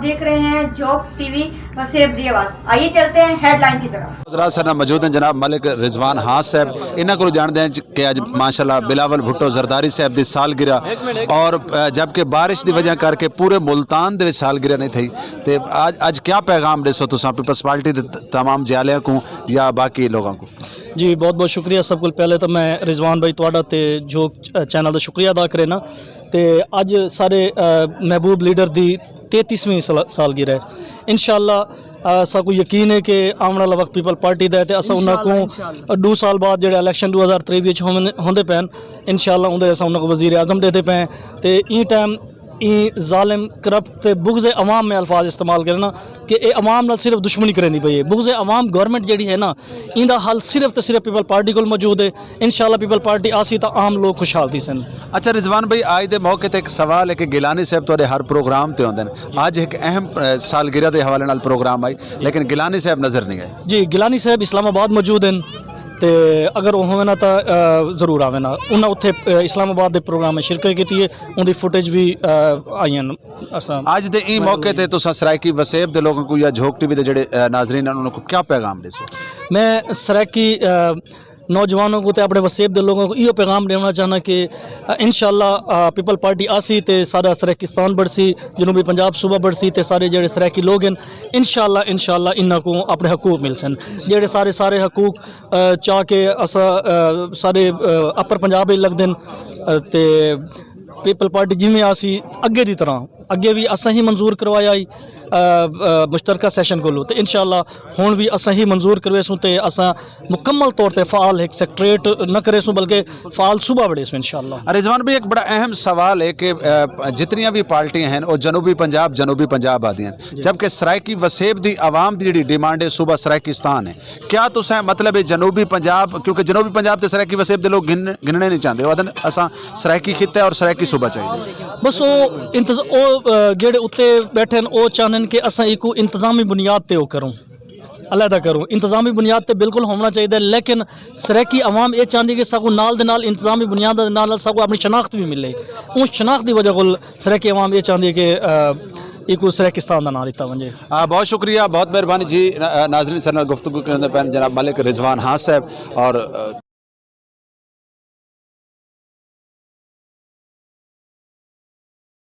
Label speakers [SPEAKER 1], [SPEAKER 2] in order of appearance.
[SPEAKER 1] देख रहे हैं जॉब टीवी वसेब दी आवाज़। आइए चलते हैं हेडलाइन की तरफ।
[SPEAKER 2] सर मौजूद हैं जनाब मलिक रिजवान हां साहब। इन्हों को जानते हैं कि अज माशाल्लाह बिलावल भुट्टो जरदारी साहब की सालगिरह और जबकि बारिश की वजह करके पूरे मुल्तान के सालगिरह नहीं थी, तो अज क्या पैगाम दसो तुसा पीपल्स पार्टी के तमाम जियालियां को या बाकी लोगों को?
[SPEAKER 3] जी बहुत बहुत शुक्रिया। सब को पहले तो मैं रिजवान भाई तुहाडा ते जो चैनल का शुक्रिया अदा करे ना। तो अज सारे महबूब लीडर की 33वीं सालगिरह है। इंशाअल्लाह साकू यकीन है कि आने वाला वक्त पीपल पार्टी का है। अस उन्होंने 2 साल बाद जो इलैक्शन 2023 होंदे पे इंशाअल्लाह उन्हें अस उन्होंने वज़ीर आज़म देते पे। तो ई टाइम ई जालिम करप्ट बुग़्ज़ अवाम में अल्फाज इस्तेमाल करना कि ये अवाम नाल सिर्फ दुश्मनी करेंदी पई है। बुग़्ज़ अवाम गवर्नमेंट जी है ना, इंदा हल सिर्फ तो सिर्फ पीपल पार्टी को मौजूद है। इंशाअल्लाह पीपल पार्टी आसी तो आम लोग खुशहाल थी सन।
[SPEAKER 2] अच्छा रिजवान भाई, आज के मौके पर एक सवाल है कि गिलानी साहब तो हर प्रोग्राम से आते हैं। अज एक अहम सालगिरह के हवाले नाल प्रोग्राम आई, लेकिन गिलानी साहब नज़र नहीं आए। जी
[SPEAKER 3] गिलानी साहब इस्लामाबाद मौजूद हैं, तो अगर वो होवे ना तो जरूर आवे ना। उन्हें उत्थे इस्लामाबाद के प्रोग्राम में शिरकत की है, उनकी फुटेज भी आई हैं।
[SPEAKER 2] अज के ई मौके पर तुम सरायकी वसेब के लोगों को या झोंक टीवी के जोड़े नाजरीन हैं उन्होंने क्या पैगाम दसो?
[SPEAKER 3] मैं सरायकी नौजवानों को तो अपने वसेब के लोगों को यो पैगाम देना चाहना कि इंशाअल्लाह पीपल पार्टी आसी तो सारा सराकिस्तान बढ़सी, जनूबी पंजाब सूबा बढ़सी, तो सारे जोड़े सरायकी लोग हैं इंशाअल्लाह इन्हों को अपने हकूक मिल सन। जोड़े सारे हकूक चाह के अस सारे अपर पंजाब लगते हैं। तो पीपल पार्टी जिमें आसी अगे की तरह अगे भी असा ही मंजूर करवाया मुश्तरका सैशन को, तो इंशाअल्लाह हुण भी असा ही मंजूर करवेसूँ। तो असा मुकम्मल तौर पर फाल एक सैक्ट्रेट न करेसूँ बल्कि फाल सूबा बढ़ेसूँ इंशाअल्लाह।
[SPEAKER 2] रिजवान भाई, एक बड़ा अहम सवाल है कि जितनियां भी पार्टियां हैं वो जनूबी पंजाब आदि हैं, जबकि सरायकी वसेब की आवाम की जी डिमांड है सूबा सरायकिस्तान है। क्या तुसें मतलब है जनूबी पंजाब, क्योंकि जनूबी पंजाब तो सरायकी वसेब के लोग गिनने नहीं चाहते, वो आदन असा सरायकी खिता और सरायकी सूबा चाहिए।
[SPEAKER 3] बस वो जेड़े उत्ते बैठे वो चाहते कि असा एक इंतजामी बुनियाद पर करूँ, अलहदा करूँ। इंतजामी बुनियाद पर बिल्कुल होना चाहिए, लेकिन सरायकी आवाम ये चाहती कि सगों नाल दे नाल इंतजामी बुनियाद नाल सगों अपनी शनाख्त भी मिले। उस शनाख्त की वजह को सरायकी आवाम ये चाहती है कि एक सराकिस्तान का नाम लिता वजे।
[SPEAKER 2] बहुत शुक्रिया, बहुत मेहरबानी जी। नाजरीन सर गुफ्तगू के जनाब मलिक रिजवान हां साहब और